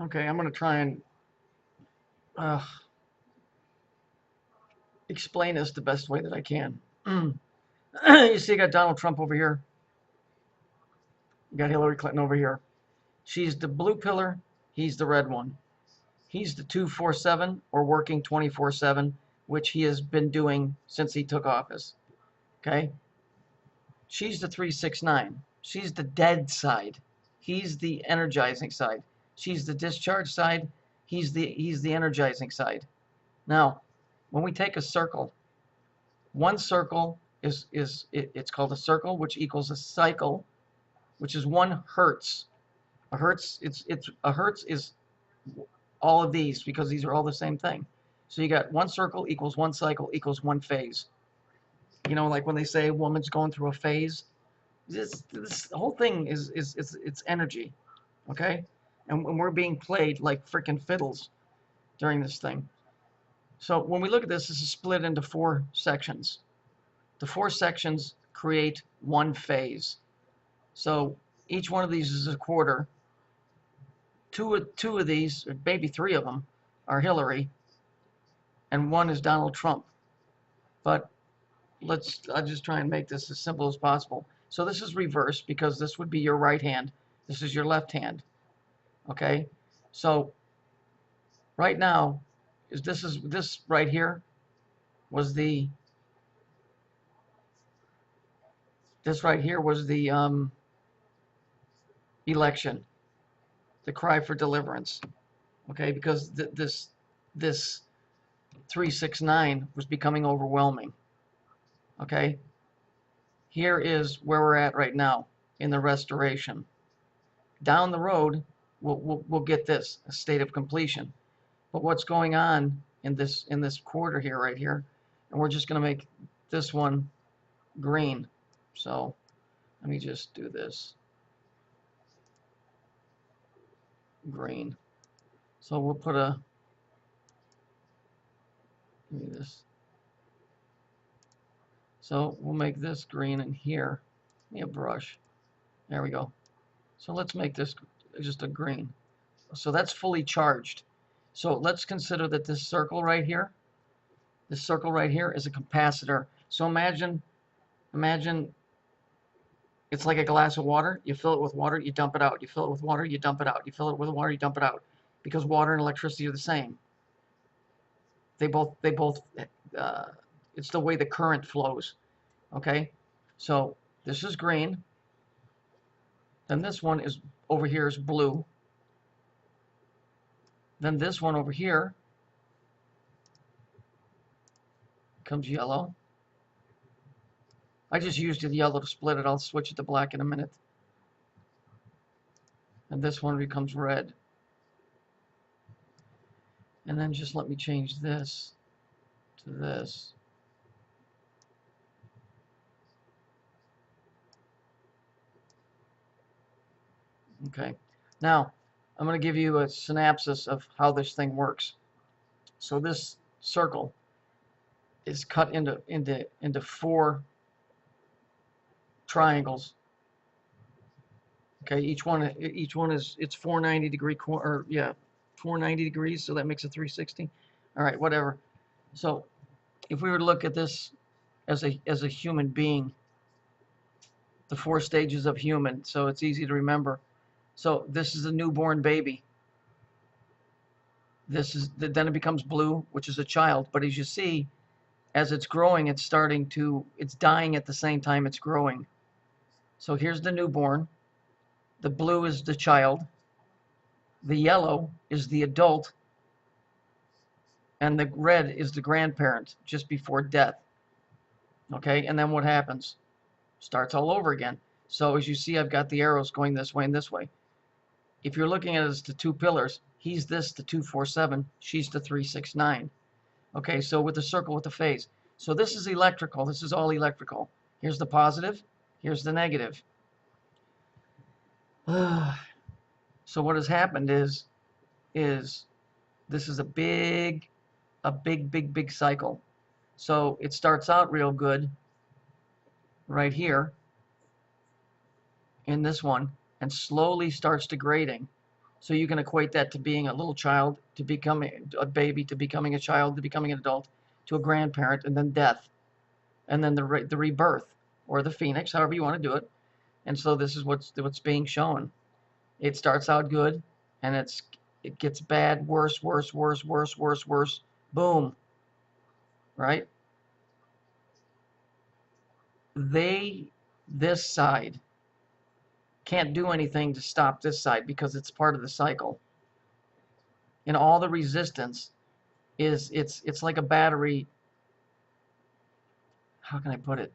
Okay, I'm going to try and uh, explain this the best way that I can. You see, you got Donald Trump over here. You got Hillary Clinton over here. She's the blue pillar. He's the red one. He's the 247 or working 24/7, which he has been doing since he took office. Okay? She's the 369. She's the dead side. He's the energizing side. She's the discharge side. He's the energizing side. Now, when we take a circle, one circle it's called a circle, which equals a cycle, which is 1 hertz. A hertz it's a hertz is all of these because these are all the same thing. So you got one circle equals one cycle equals one phase. You know, like when they say a woman's going through a phase, this whole thing is it's energy, okay? And we're being played like freaking fiddles during this thing. So when we look at this, this is split into 4 sections. The 4 sections create one phase. So each one of these is a quarter. Two of these, or maybe 3 of them, are Hillary, and 1 is Donald Trump. But I'll just try and make this as simple as possible. So this is reverse because this would be your right hand. This is your left hand. Okay? So right now, this right here was the election, the cry for deliverance. Okay, because this 369 was becoming overwhelming. Okay, here is where we're at right now in the restoration. Down the road, we'll get this, a state of completion. But what's going on in this quarter here, right here, and we're just going to make this one green. So let me just do this green. So we'll put give me this. So we'll make this green in here. Give me a brush. There we go. So let's make this just a green. So that's fully charged. So let's consider that this circle right here is a capacitor. So imagine it's like a glass of water. You fill it with water, you dump it out. You fill it with water, you dump it out. You fill it with water, you dump it out. Because water and electricity are the same. They both it's the way the current flows. Okay? So this is green. Then this one is over here is blue. Then this one over here becomes yellow. I just used the yellow to split it. I'll switch it to black in a minute. And this one becomes red. And then just let me change this to this. Okay. Now, I'm going to give you a synopsis of how this thing works. So this circle is cut into 4 triangles. Okay, each one is it's 490-degree or yeah, 490 degrees, so that makes a 360. All right, whatever. So if we were to look at this as a human being, the 4 stages of human, so it's easy to remember. So this is a newborn baby. Then it becomes blue, which is a child. But as you see, as it's growing, it's dying at the same time it's growing. So here's the newborn. The blue is the child. The yellow is the adult. And the red is the grandparent just before death. Okay, and then what happens? Starts all over again. So as you see, I've got the arrows going this way and this way. If you're looking at it as the 2 pillars, he's the 247, she's the 369. Okay, so with the circle with the phase. So this is electrical. This is all electrical. Here's the positive. Here's the negative. So what has happened is this is a big cycle. So it starts out real good right here in this one and slowly starts degrading. So you can equate that to being a little child, to becoming a baby, to becoming a child, to becoming an adult, to a grandparent, and then death, and then the rebirth, or the phoenix, however you want to do it. And so this is what's being shown. It starts out good, and it gets bad, worse, worse, worse, worse, worse, worse. Boom. Right? This side can't do anything to stop this side because it's part of the cycle. And all the resistance is it's like a battery. How can I put it?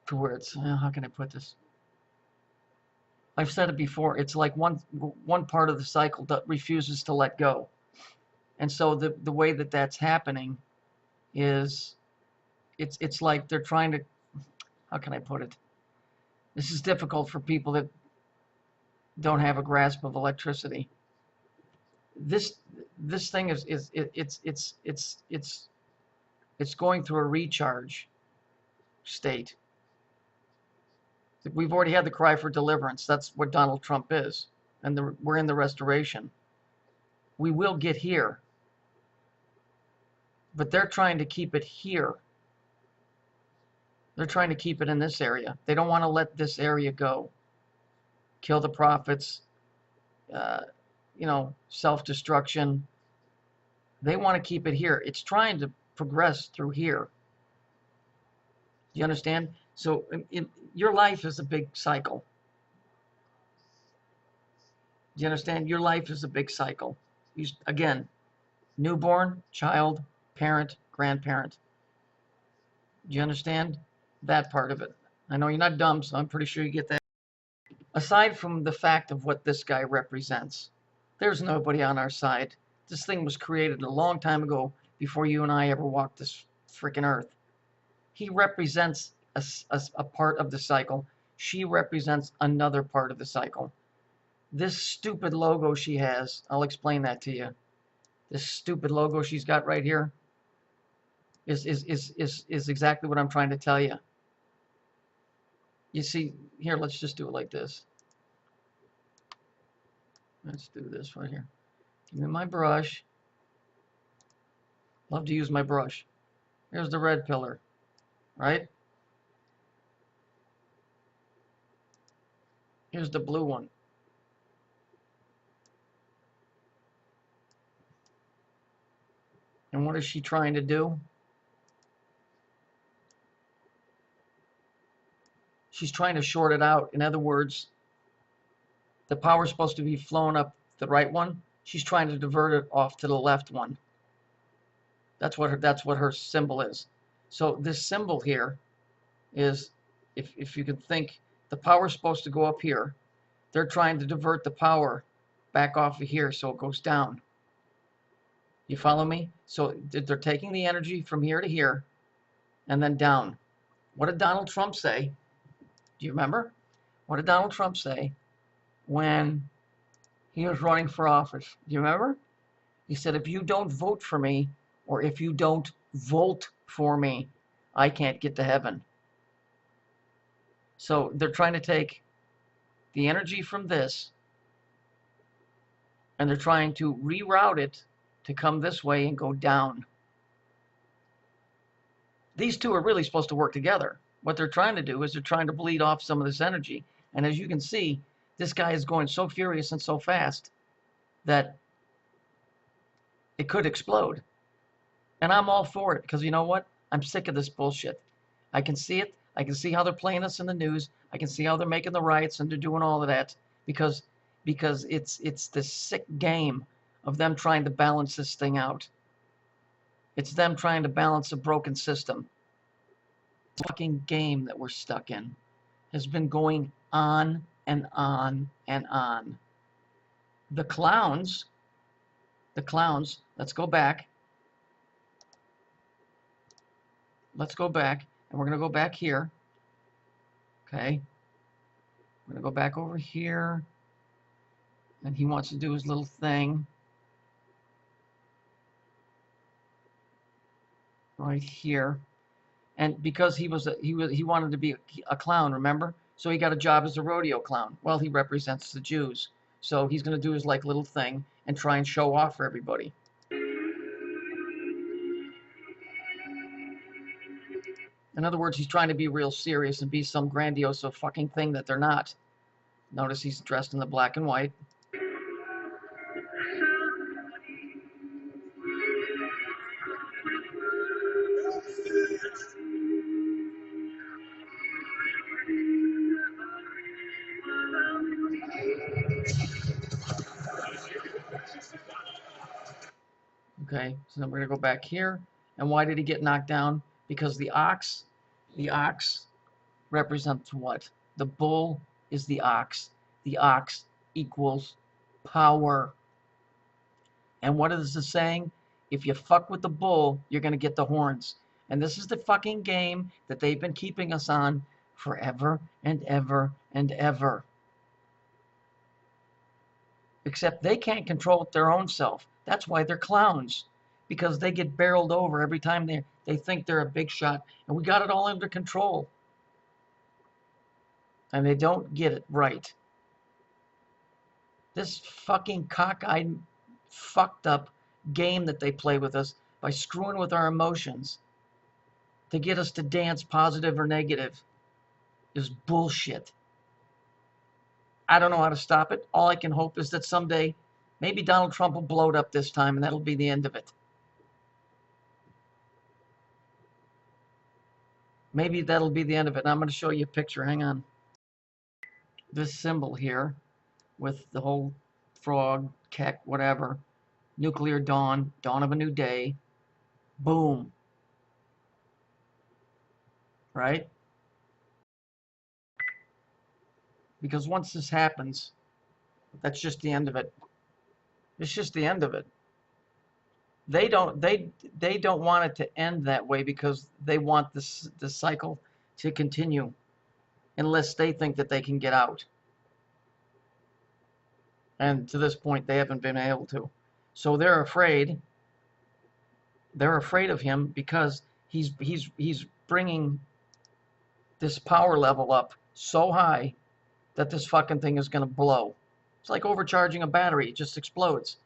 To where it's how can I put this? I've said it before. It's like one part of the cycle that refuses to let go, and so the way that that's happening is it's like they're trying to. How can I put it? This is difficult for people that don't have a grasp of electricity. This thing it's going through a recharge state. We've already had the cry for deliverance. That's what Donald Trump is, and we're in the restoration. We will get here, but they're trying to keep it here. They're trying to keep it in this area. They don't want to let this area go. Kill the prophets, self-destruction. They want to keep it here. It's trying to progress through here. Do you understand? So your life is a big cycle. Do you understand? Your life is a big cycle. Again, newborn, child, parent, grandparent. Do you understand that part of it? I know you're not dumb, so I'm pretty sure you get that. Aside from the fact of what this guy represents, there's nobody on our side. This thing was created a long time ago before you and I ever walked this freaking earth. He represents a part of the cycle. She represents another part of the cycle. This stupid logo she has, I'll explain that to you. This stupid logo she's got right here is exactly what I'm trying to tell you. You see, here, let's just do it like this. Let's do this right here. Give me my brush. Love to use my brush. Here's the red pillar, right? Here's the blue one. And what is she trying to do? She's trying to short it out. In other words, the power is supposed to be flowing up the right one. She's trying to divert it off to the left one. That's what her symbol is. So this symbol here is, if you can think, the power is supposed to go up here. They're trying to divert the power back off of here so it goes down. You follow me? So they're taking the energy from here to here and then down. What did Donald Trump say? Do you remember? What did Donald Trump say when he was running for office? Do you remember? He said, if you don't vote for me, or if you don't vote for me, I can't get to heaven. So they're trying to take the energy from this, and they're trying to reroute it to come this way and go down. These two are really supposed to work together. What they're trying to do is they're trying to bleed off some of this energy. And as you can see, this guy is going so furious and so fast that it could explode. And I'm all for it, because you know what? I'm sick of this bullshit. I can see it. I can see how they're playing us in the news. I can see how they're making the riots and they're doing all of that because it's this sick game of them trying to balance this thing out. It's them trying to balance a broken system. The fucking game that we're stuck in has been going on and on and on. The clowns, let's go back. Let's go back, and we're going to go back here. Okay. We're going to go back over here. And he wants to do his little thing. Right here. And because he wanted to be a clown, remember? So he got a job as a rodeo clown. Well, he represents the Jews. So he's going to do his like little thing and try and show off for everybody. In other words, he's trying to be real serious and be some grandiose fucking thing that they're not. Notice he's dressed in the black and white. Okay, so then we're going to go back here. And why did he get knocked down? Because the ox represents what? The bull is the ox. The ox equals power. And what is the saying? If you fuck with the bull, you're going to get the horns. And this is the fucking game that they've been keeping us on forever and ever and ever. Except they can't control their own self. That's why they're clowns. Because they get barreled over every time they think they're a big shot. And we got it all under control. And they don't get it right. This fucking cockeyed, fucked up game that they play with us by screwing with our emotions to get us to dance positive or negative is bullshit. I don't know how to stop it. All I can hope is that someday maybe Donald Trump will blow it up this time and that'll be the end of it. Maybe that'll be the end of it. And I'm going to show you a picture. Hang on. This symbol here with the whole frog, keck, whatever. Nuclear dawn, dawn of a new day. Boom. Right? Because once this happens, that's just the end of it. It's just the end of it. They don't want it to end that way because they want this cycle to continue unless they think that they can get out. And to this point, they haven't been able to. So they're afraid. They're afraid of him because he's bringing this power level up so high that this fucking thing is going to blow. It's like overcharging a battery. It just explodes.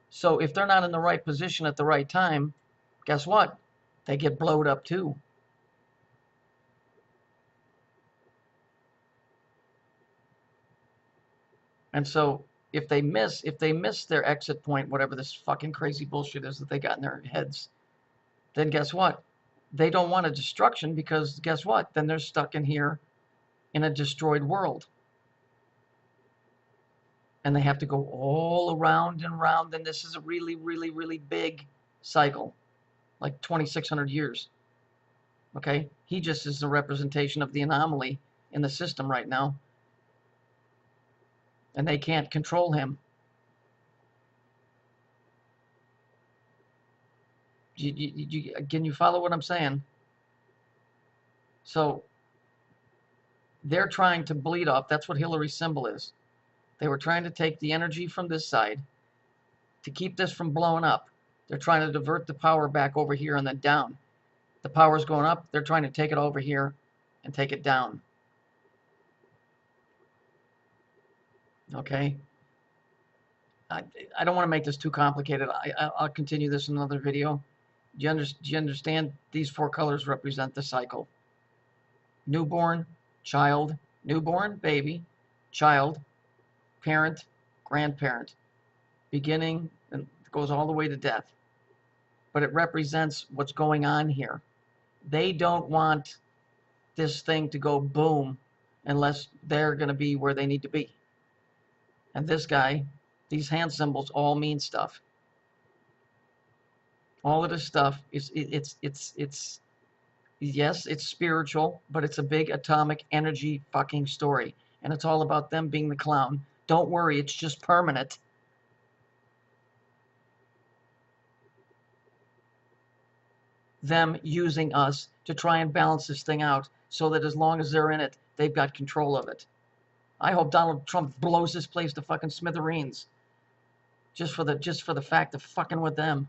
So if they're not in the right position at the right time, guess what? They get blowed up too. And so if they miss their exit point, whatever this fucking crazy bullshit is that they got in their heads, then guess what? They don't want a destruction because guess what? Then they're stuck in here in a destroyed world. And they have to go all around and around. And this is a really, really, really big cycle, like 2,600 years. Okay? He just is the representation of the anomaly in the system right now. And they can't control him. Can you follow what I'm saying? So they're trying to bleed off. That's what Hillary's symbol is. They were trying to take the energy from this side to keep this from blowing up. They're trying to divert the power back over here and then down. The power's going up. They're trying to take it over here and take it down. Okay? I don't want to make this too complicated. I'll continue this in another video. Do you understand? These four colors represent the cycle. Newborn, child, newborn, baby, child, parent, grandparent. Beginning, and it goes all the way to death. But it represents what's going on here. They don't want this thing to go boom unless they're going to be where they need to be. And this guy, these hand symbols all mean stuff. All of this stuff is yes, it's spiritual, but it's a big atomic energy fucking story. And it's all about them being the clown. Don't worry, it's just permanent. Them using us to try and balance this thing out so that as long as they're in it, they've got control of it. I hope Donald Trump blows this place to fucking smithereens just for the fact of fucking with them.